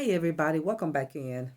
Hi, everybody. Welcome back in.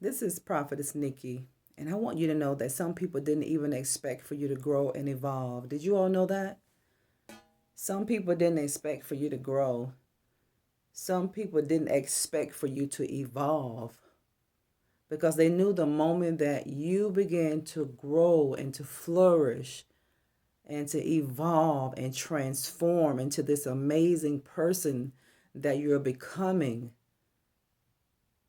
This is Prophetess Nikki, and I want you to know that some people didn't even expect for you to grow and evolve. Did you all know that? Some people didn't expect for you to grow. Some people didn't expect for you to evolve because they knew the moment that you began to grow and to flourish and to evolve and transform into this amazing person that you're becoming,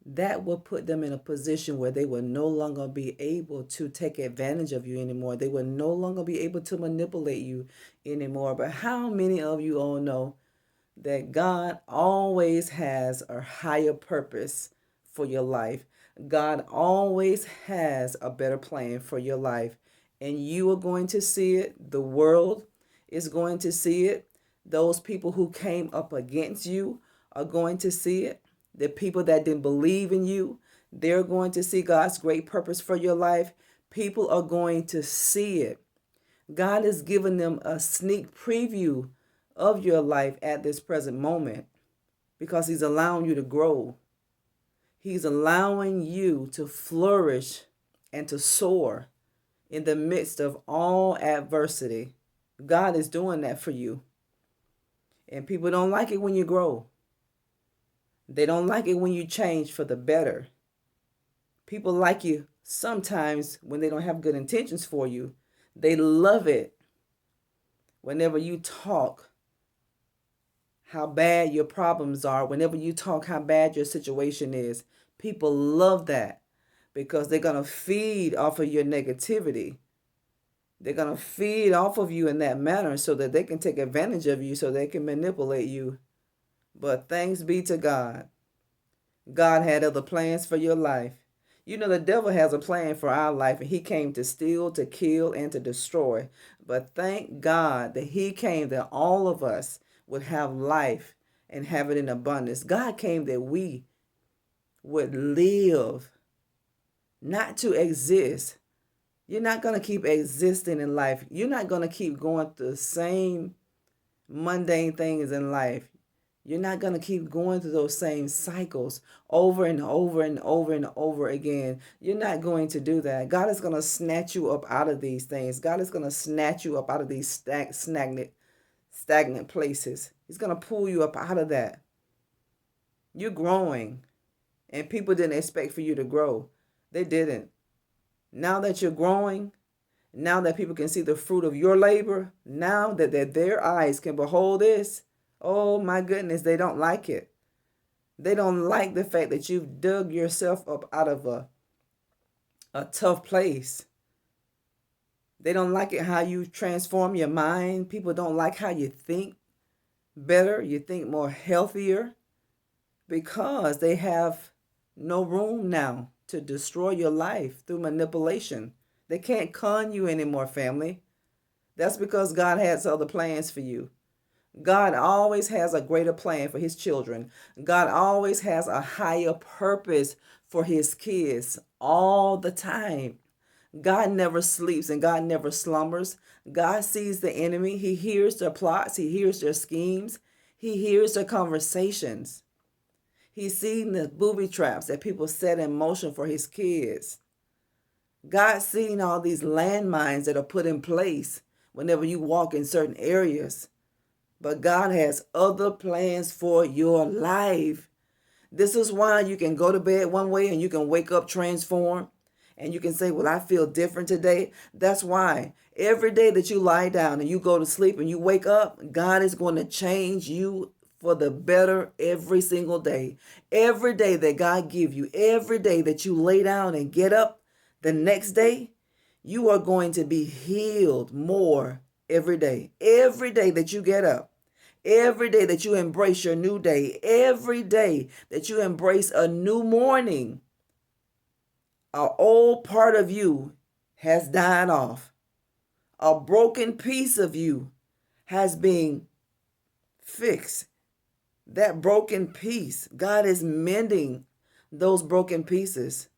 that will put them in a position where they will no longer be able to take advantage of you anymore. They will no longer be able to manipulate you anymore. But how many of you all know that God always has a higher purpose for your life? God always has a better plan for your life. And you are going to see it. The world is going to see it. Those people who came up against you are going to see it. The people that didn't believe in you, they're going to see God's great purpose for your life. People are going to see it. God has given them a sneak preview of your life at this present moment because He's allowing you to grow. He's allowing you to flourish and to soar in the midst of all adversity. God is doing that for you. And people don't like it when you grow. They don't like it when you change for the better. People like you sometimes when they don't have good intentions for you. They love it whenever you talk how bad your problems are, whenever you talk how bad your situation is. People love that because they're going to feed off of your negativity. They're going to feed off of you in that manner so that they can take advantage of you, so they can manipulate you. But thanks be to God. God had other plans for your life. You know, the devil has a plan for our life, and he came to steal, to kill, and to destroy. But thank God that he came that all of us would have life and have it in abundance. God came that we would live, not to exist. You're not going to keep existing in life. You're not going to keep going through the same mundane things in life. You're not going to keep going through those same cycles over and over and over and over again. You're not going to do that. God is going to snatch you up out of these things. God is going to snatch you up out of these stagnant places. He's going to pull you up out of that. You're growing, and people didn't expect for you to grow. They didn't. Now that you're growing, now that people can see the fruit of your labor, now that their eyes can behold this, oh my goodness, they don't like it. They don't like the fact that you've dug yourself up out of a tough place. They don't like it how you transform your mind. People don't like how you think better, you think more healthier, because they have no room now to destroy your life through manipulation. They can't con you anymore, family. That's because God has other plans for you. God always has a greater plan for his children. God always has a higher purpose for his kids all the time. God never sleeps and God never slumbers. God sees the enemy. He hears their plots. He hears their schemes. He hears their conversations. He's seen the booby traps that people set in motion for his kids. God's seen all these landmines that are put in place whenever you walk in certain areas. But God has other plans for your life. This is why you can go to bed one way and you can wake up transformed. And you can say, well, I feel different today. That's why every day that you lie down and you go to sleep and you wake up, God is going to change you for the better every single day. Every day that God give you, every day that you lay down and get up the next day, you are going to be healed more every day. Every day that you get up, every day that you embrace your new day, every day that you embrace a new morning, an old part of you has died off. A broken piece of you has been fixed. That broken piece, God is mending those broken pieces.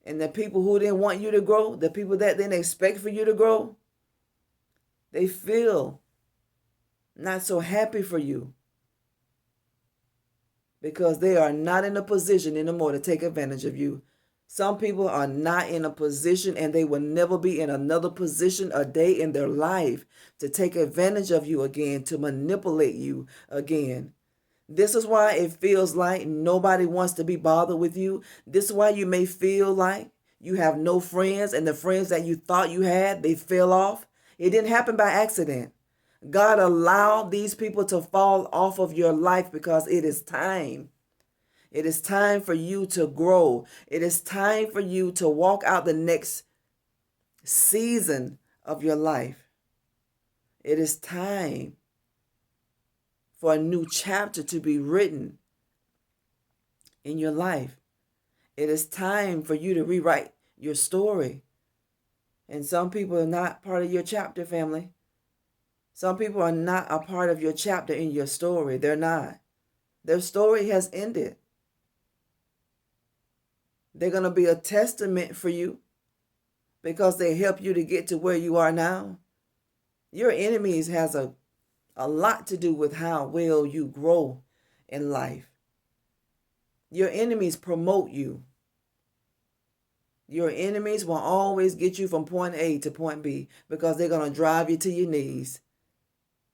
And the people who didn't want you to grow, the people that didn't expect for you to grow, they feel not so happy for you because they are not in a position anymore to take advantage of you. Some people are not in a position, and they will never be in another position a day in their life to take advantage of you again, to manipulate you again. This is why it feels like nobody wants to be bothered with you. This is why you may feel like you have no friends, and the friends that you thought you had, they fell off. It didn't happen by accident. God allowed these people to fall off of your life because it is time. It is time for you to grow. It is time for you to walk out the next season of your life. It is time for a new chapter to be written in your life. It is time for you to rewrite your story. And some people are not part of your chapter, family. Some people are not a part of your chapter in your story. They're not. Their story has ended. They're going to be a testament for you because they help you to get to where you are now. Your enemies has a lot to do with how well you grow in life. Your enemies promote you. Your enemies will always get you from point A to point B because they're going to drive you to your knees.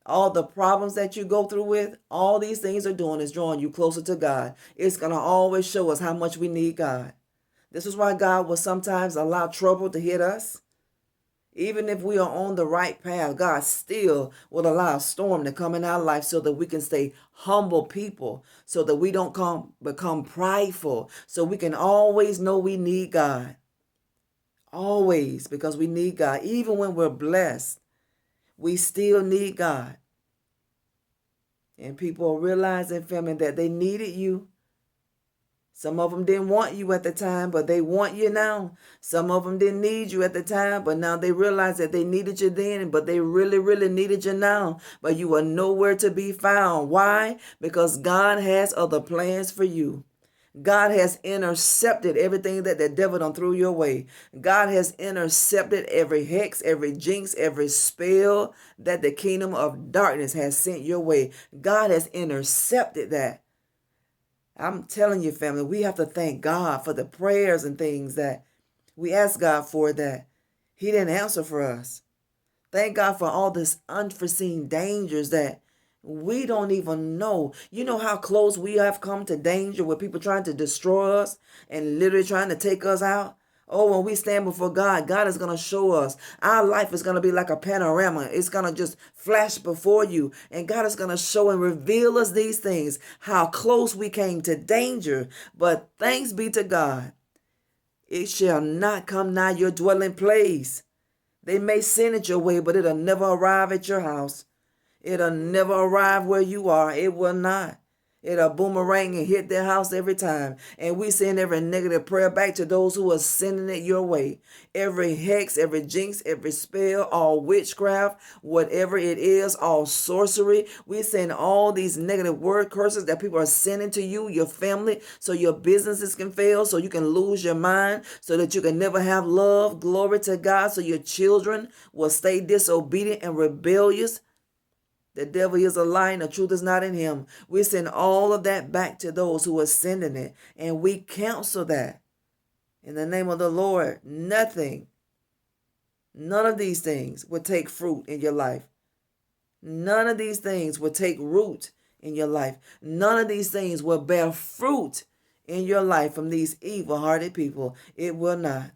All the problems that you go through with, all these things are doing is drawing you closer to God. It's going to always show us how much we need God. This is why God will sometimes allow trouble to hit us. Even if we are on the right path, God still will allow a storm to come in our life so that we can stay humble people, so that we don't become prideful, so we can always know we need God. Always, because we need God. Even when we're blessed, we still need God. And people are realizing, family, that they needed you. Some of them didn't want you at the time, but they want you now. Some of them didn't need you at the time, but now they realize that they needed you then, but they really, really needed you now. But you are nowhere to be found. Why? Because God has other plans for you. God has intercepted everything that the devil done threw your way. God has intercepted every hex, every jinx, every spell that the kingdom of darkness has sent your way. God has intercepted that. I'm telling you, family, we have to thank God for the prayers and things that we asked God for that He didn't answer for us. Thank God for all this unforeseen dangers that we don't even know. You know how close we have come to danger with people trying to destroy us and literally trying to take us out? Oh, when we stand before God, God is going to show us. Our life is going to be like a panorama. It's going to just flash before you. And God is going to show and reveal us these things, how close we came to danger. But thanks be to God, it shall not come nigh your dwelling place. They may send it your way, but it'll never arrive at your house. It'll never arrive where you are. It will not. It'll boomerang and hit their house every time. And we send every negative prayer back to those who are sending it your way. Every hex, every jinx, every spell, all witchcraft, whatever it is, all sorcery. We send all these negative word curses that people are sending to you, your family, so your businesses can fail, so you can lose your mind, so that you can never have love. Glory to God, so your children will stay disobedient and rebellious. The devil is a lie and the truth is not in him. We send all of that back to those who are sending it. And we counsel that. In the name of the Lord, nothing, none of these things will take fruit in your life. None of these things will take root in your life. None of these things will bear fruit in your life from these evil-hearted people. It will not.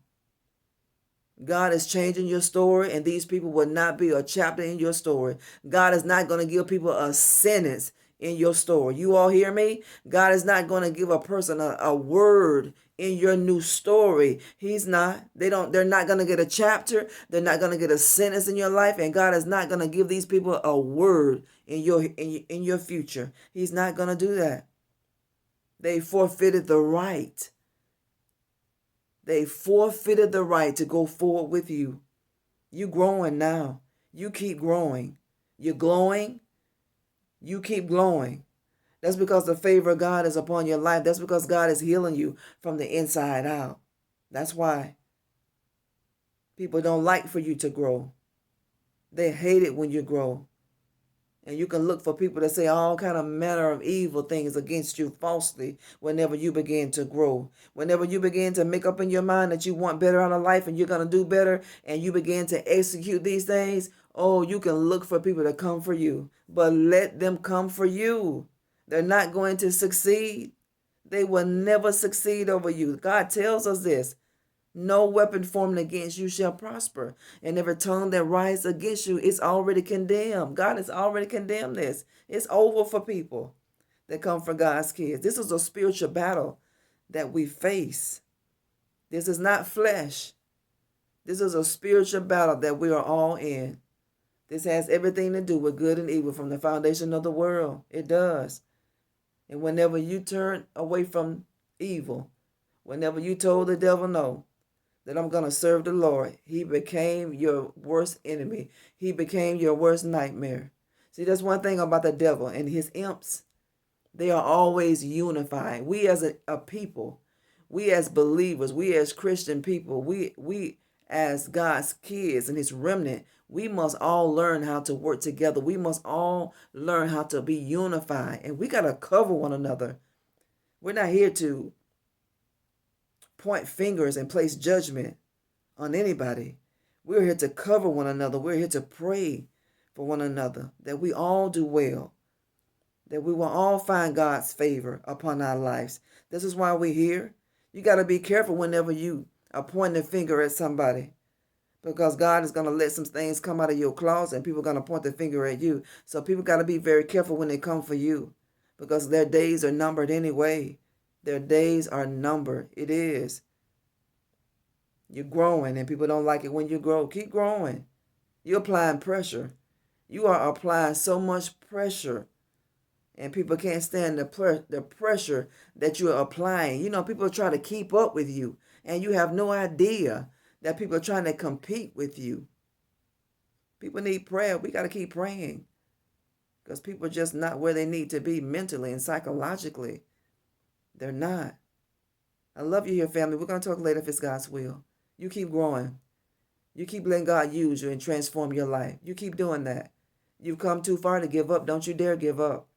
God is changing your story, and these people will not be a chapter in your story. God is not going to give people a sentence in your story. You all hear me? God is not going to give a person a word in your new story. He's not. They're not going to get a chapter. They're not going to get a sentence in your life, and God is not going to give these people a word in your future. He's not going to do that. They forfeited the right. They forfeited the right to go forward with you. You growing now. You keep growing. You're glowing. You keep glowing. That's because the favor of God is upon your life. That's because God is healing you from the inside out. That's why people don't like for you to grow. They hate it when you grow. And you can look for people that say all kind of manner of evil things against you falsely whenever you begin to grow. Whenever you begin to make up in your mind that you want better out of life and you're going to do better and you begin to execute these things, oh, you can look for people to come for you. But let them come for you. They're not going to succeed. They will never succeed over you. God tells us this. No weapon formed against you shall prosper. And every tongue that rises against you is already condemned. God has already condemned this. It's over for people that come for God's kids. This is a spiritual battle that we face. This is not flesh. This is a spiritual battle that we are all in. This has everything to do with good and evil from the foundation of the world. It does. And whenever you turn away from evil, whenever you told the devil no, that I'm going to serve the Lord, he became your worst enemy. He became your worst nightmare. See, that's one thing about the devil and his imps. They are always unified. We as a people, we as believers, we as Christian people, we as God's kids and his remnant, we must all learn how to work together. We must all learn how to be unified. And we got to cover one another. We're not here to point fingers and place judgment on anybody. We're here to cover one another. We're here to pray for one another, that we all do well, that we will all find God's favor upon our lives. This is why we're here. You got to be careful whenever you are pointing a finger at somebody, because God is going to let some things come out of your closet and people are going to point the finger at you. So people got to be very careful when they come for you, because their days are numbered anyway. Their days are numbered. It is. You're growing and people don't like it when you grow. Keep growing. You're applying pressure. You are applying so much pressure. And people can't stand the pressure that you're applying. You know, people try to keep up with you. And you have no idea that people are trying to compete with you. People need prayer. We got to keep praying. Because people are just not where they need to be mentally and psychologically. They're not. I love you here, family. We're going to talk later if it's God's will. You keep growing. You keep letting God use you and transform your life. You keep doing that. You've come too far to give up. Don't you dare give up.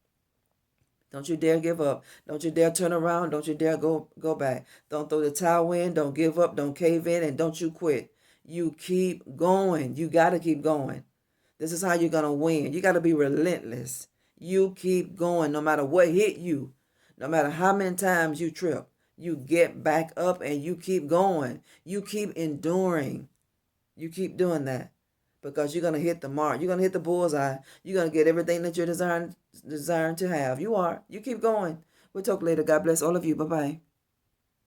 Don't you dare give up. Don't you dare turn around. Don't you dare go back. Don't throw the towel in. Don't give up. Don't cave in. And don't you quit. You keep going. You got to keep going. This is how you're going to win. You got to be relentless. You keep going no matter what hit you. No matter how many times you trip, you get back up and you keep going. You keep enduring. You keep doing that because you're going to hit the mark. You're going to hit the bullseye. You're going to get everything that you're desiring to have. You are. You keep going. We'll talk later. God bless all of you. Bye-bye.